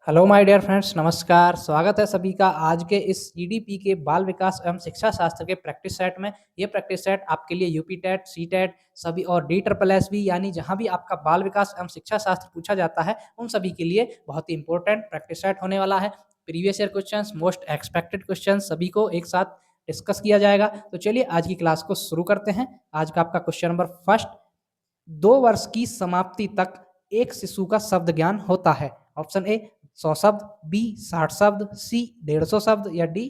Hello my dear friends, नमस्कार। स्वागत है सभी का आज के इस ईडीपी के बाल विकास एवं शिक्षा शास्त्र के प्रैक्टिस सेट में। ये प्रैक्टिस सेट आपके लिए यूपी टेट, सी टेट सभी और डी ट्रिपल एस बी यानी जहां भी आपका बाल विकास एवं शिक्षा शास्त्र पूछा जाता है उन सभी के लिए बहुत ही इंपॉर्टेंट प्रैक्टिस सेट होने वाला है। Previous year questions, most expected questions सभी को एक साथ डिस्कस किया जाएगा। तो चलिए आज की क्लास को शुरू करते हैं। आज का आपका क्वेश्चन नंबर फर्स्ट, 2 वर्ष की समाप्ति तक एक शिशु का शब्द ज्ञान होता है। ऑप्शन ए 100 शब्द, बी 60 शब्द, सी 150 शब्द या डी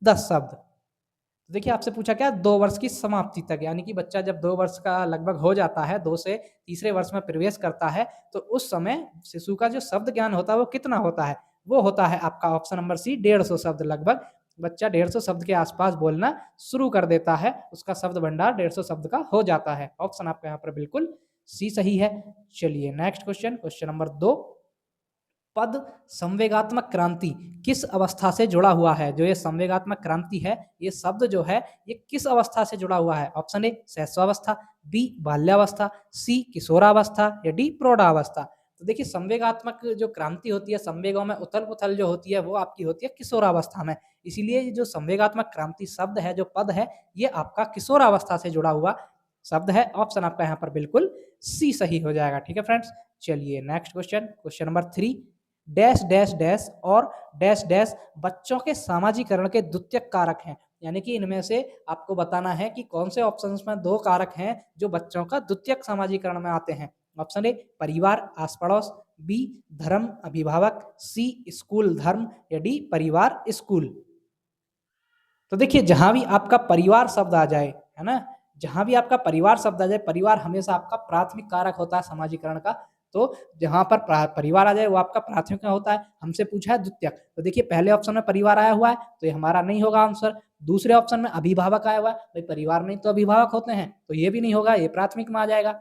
10 शब्द। तो देखिए आपसे पूछा क्या, 2 वर्ष की समाप्ति तक, यानी कि बच्चा जब 2 वर्ष का लगभग हो जाता है, 2 से तीसरे वर्ष में प्रवेश करता है, तो उस समय शिशु का जो शब्द ज्ञान होता है वो कितना होता है? वो होता है आपका ऑप्शन नंबर सी 150 शब्द। लगभग बच्चा 150 शब्द के आसपास बोलना शुरू कर देता है, उसका शब्द भंडार 150 शब्द का हो जाता है। ऑप्शन आपका यहाँ पर बिल्कुल सी सही है। चलिए नेक्स्ट क्वेश्चन, क्वेश्चन नंबर 2, पद संवेगात्मक क्रांति किस अवस्था से जुड़ा हुआ है? जो ये संवेगात्मक क्रांति है, ये शब्द जो है ये किस अवस्था से जुड़ा हुआ है? ऑप्शन ए शैशवावस्था, बी बाल्यावस्था, सी किशोरावस्था या डी प्रौढ़ावस्था। तो देखिए संवेगात्मक जो क्रांति होती है, संवेगों में उथल पुथल जो होती है वो आपकी होती है किशोरावस्था में। इसीलिए ये जो संवेगात्मक क्रांति शब्द है, जो पद है, ये आपका किशोरावस्था से जुड़ा हुआ शब्द है। ऑप्शन आपका यहाँ पर बिल्कुल सी सही हो जाएगा। ठीक है फ्रेंड्स, चलिए next question, question number 3, dash dash dash और डैश डैश बच्चों के सामाजिकरण के द्वितीयक कारक हैं। यानी कि इनमें से आपको बताना है कि कौन से ऑप्शंस में 2 कारक हैं जो बच्चों का द्वितीयक सामाजिकरण में आते हैं। ऑप्शन ए परिवार आस पड़ोस, बी धर्म अभिभावक, सी स्कूल धर्म या डी परिवार स्कूल। तो देखिए जहां भी आपका परिवार शब्द आ जाए, है ना, जहां भी आपका परिवार शब्द आ जाए, परिवार हमेशा आपका प्राथमिक कारक होता है समाजीकरण का। तो जहां पर परिवार आ जाए वो आपका प्राथमिक होता है। हमसे पूछा है द्वितीयक, तो देखिए पहले ऑप्शन में परिवार आया हुआ है तो ये हमारा नहीं होगा आंसर। दूसरे ऑप्शन में अभिभावक आया हुआ है, भाई परिवार में तो अभिभावक होते हैं, तो ये भी नहीं होगा, ये प्राथमिक में आ जाएगा।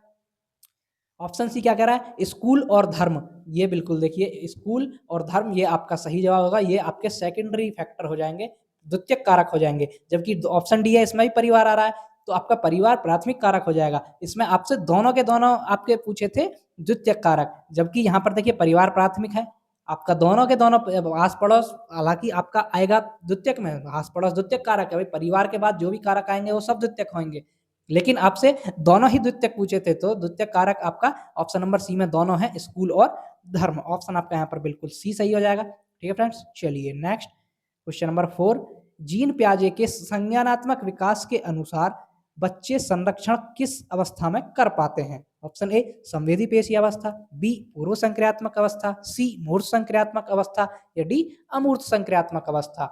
ऑप्शन सी क्या कह रहा है, स्कूल और धर्म। ये बिल्कुल देखिए स्कूल और धर्म ये आपका सही जवाब होगा, ये आपके सेकेंडरी फैक्टर हो जाएंगे, द्वितीयक कारक हो जाएंगे। जबकि ऑप्शन डी है, इसमें भी परिवार आ रहा है, तो आपका परिवार प्राथमिक कारक हो जाएगा। इसमें आपसे दोनों के दोनों आपके पूछे थे द्वितीयक कारक, जबकि यहाँ पर देखिए परिवार प्राथमिक है, आपका दोनों के दोनों आस पड़ोस, हालांकि आपका आएगा द्वितीयक में, आस पड़ोस द्वितीयक कारक है, भाई परिवार के बाद जो भी कारक आएंगे वो सब द्वितीयक होंगे। लेकिन आपसे दोनों ही द्वितीयक पूछे थे, तो द्वितीयक कारक आपका ऑप्शन नंबर सी में दोनों है, स्कूल और धर्म। ऑप्शन आपका यहाँ पर बिल्कुल सी सही हो जाएगा। ठीक है फ्रेंड्स, चलिए नेक्स्ट क्वेश्चन नंबर 4, जीन प्याजे के संज्ञानात्मक विकास के अनुसार बच्चे संरक्षण किस अवस्था में कर पाते हैं? ऑप्शन ए संवेदी पेशी अवस्था, बी पूर्व संक्रियात्मक अवस्था, सी मूर्त संक्रियात्मक अवस्था या डी अमूर्त संक्रियात्मक अवस्था।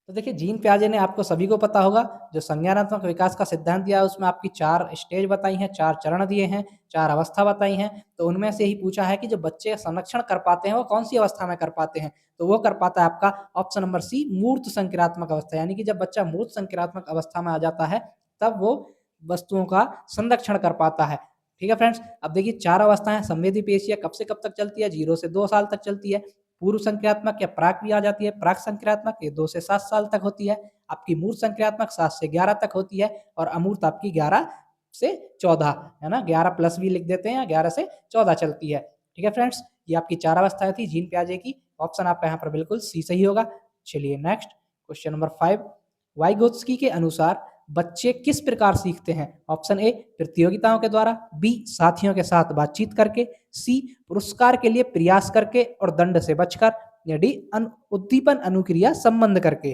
तो देखिए जीन प्याजे ने आपको सभी को पता होगा, जो संज्ञानात्मक विकास का सिद्धांत दिया है उसमें आपकी 4 स्टेज बताई हैं, 4 चरण दिए हैं, 4 अवस्था बताई हैं। तो उनमें से ही पूछा है कि जो बच्चे संरक्षण कर पाते हैं वो कौन सी अवस्था में कर पाते हैं? तो वो कर पाता है आपका ऑप्शन नंबर सी मूर्त संक्रियात्मक अवस्था। यानी कि जब बच्चा मूर्त संक्रियात्मक अवस्था में आ जाता है तब वो वस्तुओं का संरक्षण कर पाता है। ठीक है फ्रेंड्स, अब देखिए 4 अवस्थाएं, संवेदी पेशियां कब से कब तक चलती है? 0 से 2 साल तक चलती है। पूर्व संक्रियात्मक या प्राक भी आ जाती है, प्राक संक्रियात्मक ये 2 से 7 साल तक होती है। आपकी मूर्त संक्रियात्मक 7 से 11 तक होती है, और अमूर्त आपकी 11 से 14, है ना, 11 प्लस भी लिख देते हैं, या 11 से 14 चलती है। ठीक है फ्रेंड्स, ये आपकी 4 अवस्थाएं थी जीन प्याजे की। ऑप्शन आपका यहाँ पर बिल्कुल सी सही होगा। चलिए नेक्स्ट क्वेश्चन नंबर 5, वाइगोत्स्की के अनुसार बच्चे किस प्रकार सीखते हैं? ऑप्शन ए प्रतियोगिताओं के द्वारा, बी साथियों के साथ बातचीत करके, सी पुरस्कार के लिए प्रयास करके और दंड से बचकर, या डी उद्दीपन अनुक्रिया संबंध करके।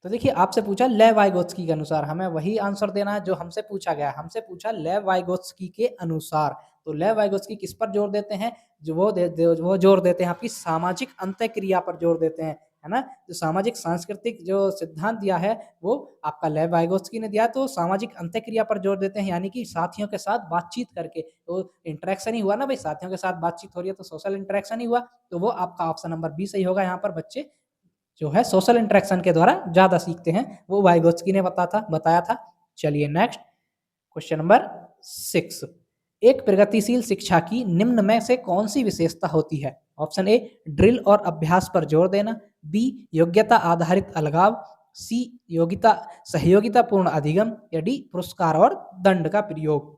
तो देखिए आपसे पूछा लेव वाइगोत्स्की के अनुसार, हमें वही आंसर देना है जो हमसे पूछा गया है। हमसे पूछा लेव वाइगोत्स्की के अनुसार, तो लेव वाइगोत्स्की किस पर जोर देते हैं? जो वो जोर देते हैं आपकी सामाजिक अंतःक्रिया पर जोर देते हैं, है ना। जो सामाजिक सांस्कृतिक जो सिद्धांत दिया है वो आपका लेव वाइगोत्स्की ने दिया, तो सामाजिक अंतःक्रिया पर जोर देते हैं, यानी कि साथियों के साथ बातचीत करके। तो इंटरेक्शन ही हुआ ना भाई, साथियों के साथ बातचीत हो रही है तो सोशल इंटरेक्शन ही हुआ। तो वो आपका ऑप्शन नंबर बी सही होगा। यहाँ पर बच्चे जो है सोशल इंटरेक्शन के द्वारा ज्यादा सीखते हैं, वो वाइगोत्स्की ने बताया था। चलिए नेक्स्ट क्वेश्चन नंबर 6, एक प्रगतिशील शिक्षा की निम्न में से कौन सी विशेषता होती है? ऑप्शन ए ड्रिल और अभ्यास पर जोर देना, बी योग्यता आधारित अलगाव, सी योग्यता सहयोगिता पूर्ण अधिगम, या डी पुरस्कार और दंड का प्रयोग।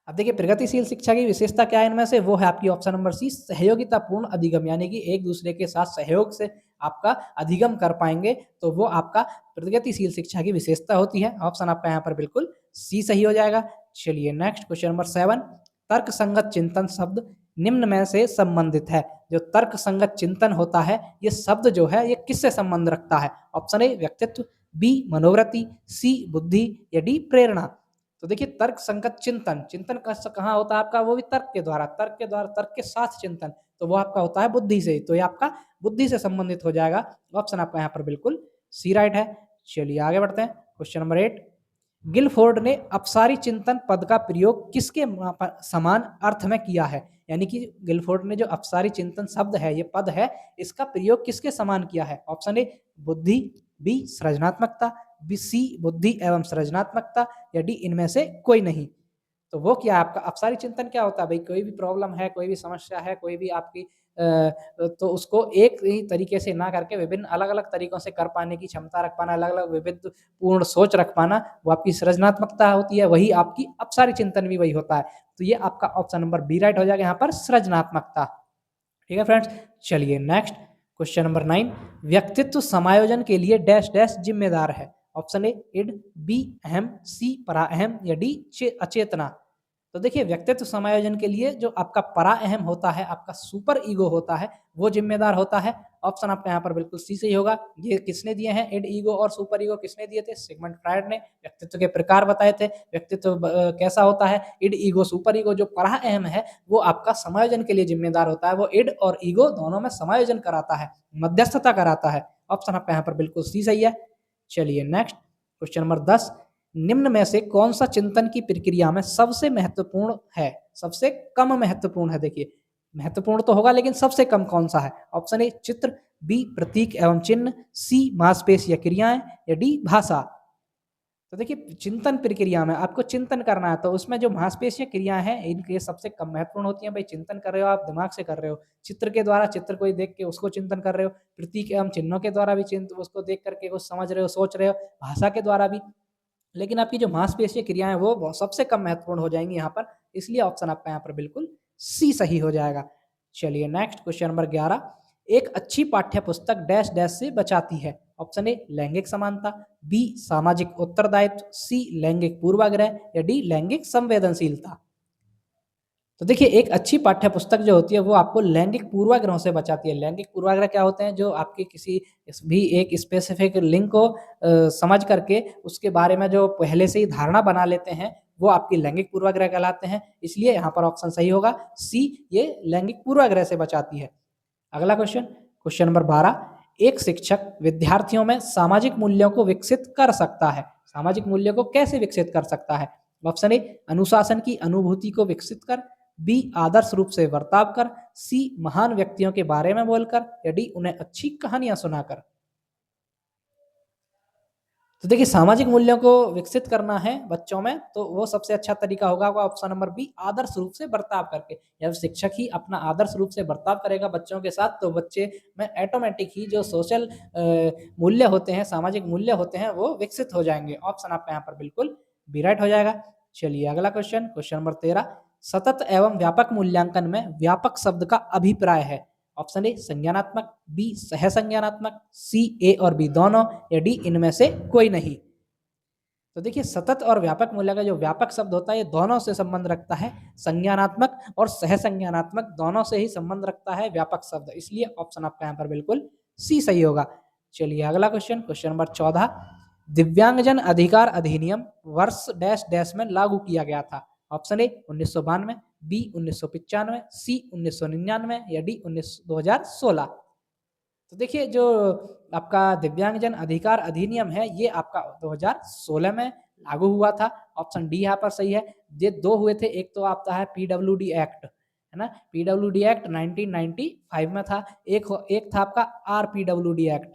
अब देखिए प्रगतिशील शिक्षा की विशेषता क्या है इनमें से, वो है आपकी ऑप्शन नंबर सी, सहयोगितापूर्ण अधिगम, यानी कि एक दूसरे के साथ सहयोग से आपका अधिगम कर पाएंगे, तो वो आपका प्रगतिशील शिक्षा की विशेषता होती है। ऑप्शन आपका यहाँ पर बिल्कुल सी सही हो जाएगा। चलिए नेक्स्ट क्वेश्चन नंबर 7, तर्क संगत चिंतन शब्द निम्न में से संबंधित है। जो तर्क संगत चिंतन होता है ये शब्द जो है ये किससे संबंध रखता है? ऑप्शन ए व्यक्तित्व, बी मनोवृत्ति, सी बुद्धि या डी प्रेरणा। तो देखिए तर्क संगत चिंतन, चिंतन कहाँ होता है आपका, वो भी तर्क के द्वारा, तर्क के साथ चिंतन, तो वो आपका होता है बुद्धि से, तो ये आपका बुद्धि से संबंधित हो जाएगा। ऑप्शन आपका यहाँ पर बिल्कुल सी राइट है। चलिए आगे बढ़ते हैं। क्वेश्चन नंबर 8, गिलफोर्ड ने अपसारी चिंतन पद का प्रयोग किसके समान अर्थ में किया है? यानी कि गिलफोर्ड ने जो अपसारी चिंतन शब्द है, ये पद है, इसका प्रयोग किसके समान किया है? ऑप्शन ए बुद्धि, बी सृजनात्मकता, बी सी बुद्धि एवं सृजनात्मकता या डी इनमें से कोई नहीं। तो वो क्या है आपका अपसारी चिंतन क्या होता है भाई? कोई भी प्रॉब्लम है, कोई भी समस्या है, कोई भी आपकी तो उसको एक ही तरीके से ना करके विभिन्न अलग-अलग तरीकों से कर पाने की क्षमता रख पाना, अलग-अलग विविध पूर्ण सोच रख पाना, वो आपकी सृजनात्मकता होती है, वही आपकी अपसारी चिंतन भी वही होता है। तो ये आपका ऑप्शन नंबर बी राइट हो जाएगा यहाँ पर, सृजनात्मकता। ठीक है फ्रेंड्स। चलिए नेक्स्ट क्वेश्चन नंबर 9, व्यक्तित्व समायोजन के लिए डैश डैश जिम्मेदार है? ऑप्शन ए इड, बी अहम, सी पराअहम या डी अचेतना। तो देखिए व्यक्तित्व समायोजन के लिए जो आपका पराअहम होता है, आपका सुपर ईगो होता है, वो जिम्मेदार होता है। ऑप्शन आपका यहाँ पर बिल्कुल सी सही होगा। ये किसने दिए हैं? इड ईगो और सुपर ईगो किसने दिए थे? सिगमंड फ्रायड ने। व्यक्तित्व के प्रकार बताए थे, व्यक्तित्व कैसा होता है, इड ईगो सुपर ईगो। जो पराअहम है वो आपका समायोजन के लिए जिम्मेदार होता है, वो इड और ईगो दोनों में समायोजन कराता है, मध्यस्थता कराता है। ऑप्शन आपका यहाँ पर बिल्कुल सी सही है। चलिए नेक्स्ट क्वेश्चन नंबर 10, निम्न में से कौन सा चिंतन की प्रक्रिया में सबसे महत्वपूर्ण है, सबसे कम महत्वपूर्ण है? देखिए महत्वपूर्ण तो होगा लेकिन सबसे कम कौन सा है? ऑप्शन ए चित्र, बी प्रतीक एवं चिन्ह, सी मांसपेशियां क्रियाएं या डी भाषा। तो देखिए चिंतन प्रक्रिया में आपको चिंतन करना है, तो उसमें जो मांसपेशियां क्रियाएं हैं इनके सबसे कम महत्वपूर्ण होती हैं। भाई चिंतन कर रहे हो आप, दिमाग से कर रहे हो, चित्र के द्वारा, चित्र को देख के उसको चिंतन कर रहे हो, प्रतीक एवं चिन्हों के द्वारा भी उसको देख करके कुछ समझ रहे हो, सोच रहे हो, भाषा के द्वारा भी। लेकिन आपकी जो मांसपेशीय क्रियाएं वो सबसे कम महत्वपूर्ण हो जाएंगी यहाँ पर, इसलिए ऑप्शन आपका यहाँ पर बिल्कुल सी सही हो जाएगा। चलिए नेक्स्ट क्वेश्चन नंबर 11, एक अच्छी पाठ्य पुस्तक डैश डैश से बचाती है? ऑप्शन ए लैंगिक समानता, बी सामाजिक उत्तरदायित्व, सी लैंगिक पूर्वाग्रह या डी लैंगिक संवेदनशीलता। तो देखिए एक अच्छी पाठ्य पुस्तक जो होती है वो आपको लैंगिक पूर्वाग्रहों से बचाती है। लैंगिक पूर्वाग्रह क्या होते हैं? जो आपके किसी भी एक स्पेसिफिक लिंग को समझ करके उसके बारे में जो पहले से ही धारणा बना लेते हैं, वो आपकी लैंगिक पूर्वाग्रह कहलाते हैं। इसलिए यहाँ पर ऑप्शन सही होगा सी, ये लैंगिक पूर्वाग्रह से बचाती है। अगला क्वेश्चन, क्वेश्चन नंबर 12, एक शिक्षक विद्यार्थियों में सामाजिक मूल्यों को विकसित कर सकता है? सामाजिक मूल्यों को कैसे विकसित कर सकता है? ऑप्शन ए अनुशासन की अनुभूति को विकसित कर, बी आदर्श रूप से बर्ताव कर, सी महान व्यक्तियों के बारे में बोलकर या डी उन्हें अच्छी कहानियां सुनाकर। तो देखिए सामाजिक मूल्यों को विकसित करना है बच्चों में, तो वो सबसे अच्छा तरीका होगा ऑप्शन नंबर बी, आदर्श रूप से बर्ताव करके। जब शिक्षक ही अपना आदर्श रूप से बर्ताव करेगा बच्चों के साथ, तो बच्चे में ऑटोमेटिक ही जो सोशल मूल्य होते हैं, सामाजिक मूल्य होते हैं, वो विकसित हो जाएंगे। ऑप्शन आपका यहाँ पर बिल्कुल बी राइट हो जाएगा। चलिए अगला क्वेश्चन, क्वेश्चन नंबर 13, सतत एवं व्यापक मूल्यांकन में व्यापक शब्द का अभिप्राय है? ऑप्शन ए संज्ञानात्मक, बी सह संज्ञानात्मक, सी ए और बी दोनों या डी इनमें से कोई नहीं। तो देखिए सतत और व्यापक मूल्य का जो व्यापक शब्द होता है ये दोनों से संबंध रखता है, संज्ञानात्मक और सह संज्ञानात्मक दोनों से ही संबंध रखता है व्यापक शब्द, इसलिए ऑप्शन आपका यहाँ पर बिल्कुल सी सही होगा। चलिए अगला क्वेश्चन, क्वेश्चन नंबर 14, दिव्यांगजन अधिकार अधिनियम वर्ष डैश डैश में लागू किया गया था? ऑप्शन ए 1992, बी 1995, सी 1999 या डी 2016। तो देखिए जो आपका दिव्यांगजन अधिकार अधिनियम है ये आपका 2016 में लागू हुआ था। ऑप्शन डी यहाँ पर सही है। ये दो हुए थे, एक तो आपका है पीडब्ल्यूडी एक्ट, है ना, पीडब्ल्यूडी एक्ट 1995 में था, एक था आपका आरपीडब्ल्यूडी एक्ट,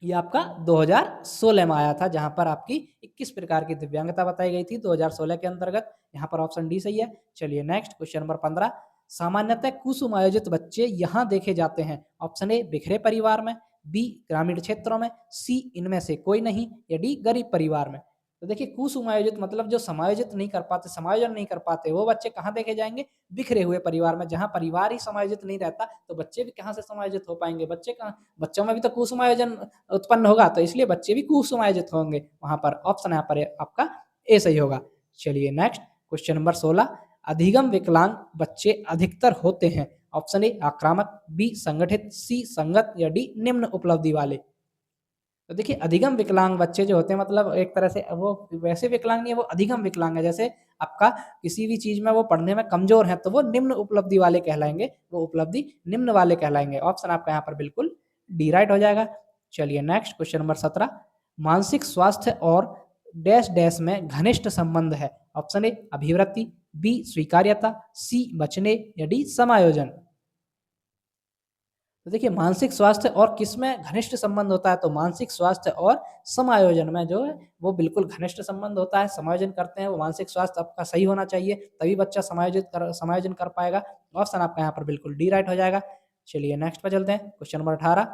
ये आपका 2016 में आया था, जहां पर आपकी 21 प्रकार की दिव्यांगता बताई गई थी 2016 के अंतर्गत। यहाँ पर ऑप्शन डी सही है। चलिए नेक्स्ट क्वेश्चन नंबर 15, सामान्यतः कुसुमायोजित बच्चे यहाँ देखे जाते हैं? ऑप्शन ए बिखरे परिवार में, बी ग्रामीण क्षेत्रों में, सी इनमें से कोई नहीं या डी गरीब परिवार में। तो देखिए कुसुमायोजित मतलब जो समायोजित नहीं कर पाते, समायोजन नहीं कर पाते, वो बच्चे कहाँ देखे जाएँगे? बिखरे हुए परिवार में। जहाँ परिवार ही समायोजित नहीं रहता, तो बच्चे भी कहाँ से समायोजित हो पाएँगे? बच्चों में भी तो कुसुमायोजन उत्पन्न होगा, तो इसलिए बच्चे भी कुसुमायोजित होंगे वहाँ पर। ऑप्शन यहाँ पर आपका ए सही होगा। चलिए नेक्स्ट क्वेश्चन नंबर 16, अधिगम विकलांग बच्चे अधिकतर होते हैं। ऑप्शन ए आक्रामक, बी संगठित, सी संगत या डी निम्न उपलब्धि वाले। तो देखिए अधिगम विकलांग बच्चे जो होते हैं मतलब एक तरह से वो वैसे विकलांग नहीं है, वो अधिगम विकलांग है। जैसे आपका किसी भी चीज़ में वो पढ़ने में कमज़ोर हैं, तो वो निम्न उपलब्धि वाले कहलाएँगे, वो उपलब्धि निम्न वाले कहलाएँगे। ऑप्शन आपका यहाँ पर बिल्कुल डी राइट हो जाएगा। चलिए नेक्स्ट क्वेश्चन नंबर 17, मानसिक स्वास्थ्य और डैश डैश में घनिष्ठ संबंध है। ऑप्शन ए अभिवृत्ति, बी स्वीकार्यता, सी बचने या डी समायोजन। तो देखिए मानसिक स्वास्थ्य और किसमें घनिष्ठ संबंध होता है, तो मानसिक स्वास्थ्य और समायोजन में जो है वो बिल्कुल घनिष्ठ संबंध होता है। समायोजन करते हैं वो मानसिक स्वास्थ्य आपका सही होना चाहिए, तभी बच्चा समायोजन कर पाएगा। ऑप्शन आपका यहाँ पर बिल्कुल डी राइट हो जाएगा। चलिए नेक्स्ट पे चलते हैं। क्वेश्चन नंबर 18,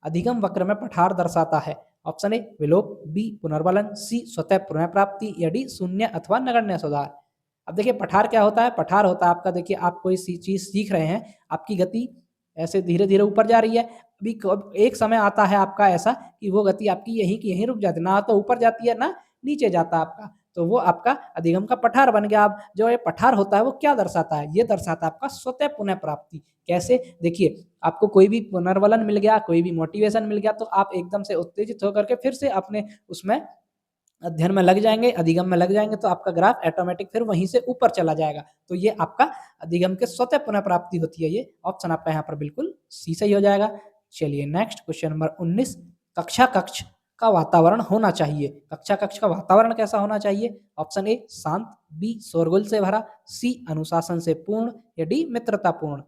अधिगम वक्र में पठार दर्शाता है। ऑप्शन ए विलोप, बी पुनर्बलन, सी स्वतः पुनः प्राप्ति या डी शून्य अथवा नगण्य सुधार। अब देखिए पठार क्या होता है? पठार होता है आपका, देखिए आप कोई सी चीज़ सीख रहे हैं, आपकी गति ऐसे धीरे-धीरे ऊपर जा रही है। अभी कब एक समय आता है आपका ऐसा कि वो गति आपकी यहीं की यहीं रुक जाती है, ना तो ऊपर जाती है, ना नीचे जाता आपका। तो वो आपका अधिगम का पठार बन गया। अब जो ये पठार होता है वो क्या दर्शाता है? ये दर्शाता है आपका स्वतः पुनः प्राप्ति। कैसे? देखिए, आपको कोई भी पुनर्बलन मिल गया, कोई भी मोटिवेशन मिल गया, तो आप एकदम से उत्तेजित होकर के फिर से अपने उसमें अध्ययन में लग जाएँगे, अधिगम में लग जाएँगे, तो आपका ग्राफ ऑटोमेटिक फिर वहीं से ऊपर चला जाएगा। तो ये आपका अधिगम के स्वतः पुनः प्राप्ति होती है ये। ऑप्शन आपका यहाँ पर बिल्कुल सी सही हो जाएगा। चलिए नेक्स्ट क्वेश्चन नंबर 19, कक्षा कक्ष का वातावरण होना चाहिए। कक्षा कक्ष का वातावरण कैसा होना चाहिए? ऑप्शन ए शांत, बी शोरगुल से भरा, सी अनुशासन से पूर्ण या डी मित्रतापूर्ण।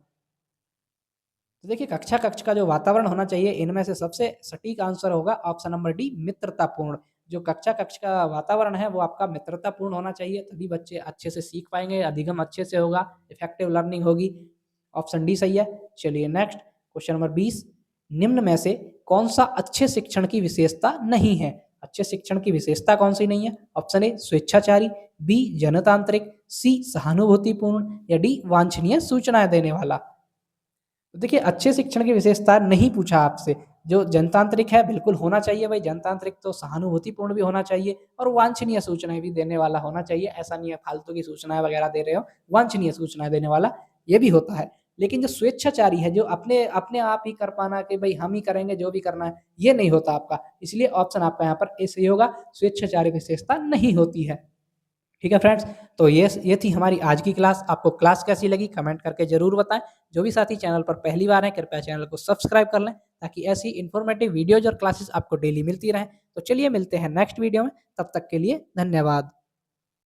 तो देखिए कक्षा कक्ष का जो वातावरण होना चाहिए, इनमें से सबसे सटीक आंसर होगा ऑप्शन नंबर डी मित्रतापूर्ण। जो कक्षा कक्ष का वातावरण है वो आपका मित्रतापूर्ण होना चाहिए, तभी बच्चे अच्छे से सीख पाएँगे, अधिगम अच्छे से होगा, इफेक्टिव लर्निंग होगी। ऑप्शन डी सही है। चलिए नेक्स्ट क्वेश्चन नंबर 20, निम्न में से कौन-सा अच्छे शिक्षण की विशेषता नहीं है? अच्छे शिक्षण की विशेषता कौन-सी नहीं है? ऑप्शन ए स्वेच्छाचारी, बी जनतांत्रिक, सी सहानुभूतिपूर्ण या डी वांछनीय सूचनाएँ देने वाला। तो देखिए अच्छे शिक्षण की विशेषता नहीं पूछा आपसे। जो जनतांत्रिक है बिल्कुल होना चाहिए भाई, जनतांत्रिक तो सहानुभूतिपूर्ण भी होना चाहिए और वांछनीय सूचनाएँ भी देने वाला होना चाहिए। ऐसा नहीं है फालतू की सूचनाएँ वगैरह दे रहे हो, वांछनीय सूचनाएँ देने वाला ये भी होता है। लेकिन जो स्वेच्छाचारी है, जो अपने अपने आप ही कर पाना कि भई हम ही करेंगे जो भी करना है, ये नहीं होता आपका। इसलिए ऑप्शन आपका यहाँ पर ए सही होगा, स्वेच्छाचारी विशेषता नहीं होती है। ठीक है फ्रेंड्स, तो ये थी हमारी आज की क्लास। आपको क्लास कैसी लगी कमेंट करके ज़रूर बताएँ। जो भी साथी चैनल पर पहली बार हैं कृपया चैनल को सब्सक्राइब कर लें, ताकि ऐसी इन्फॉर्मेटिव वीडियोज़ और क्लासेस आपको डेली मिलती रहें। तो चलिए मिलते हैं नेक्स्ट वीडियो में, तब तक के लिए धन्यवाद।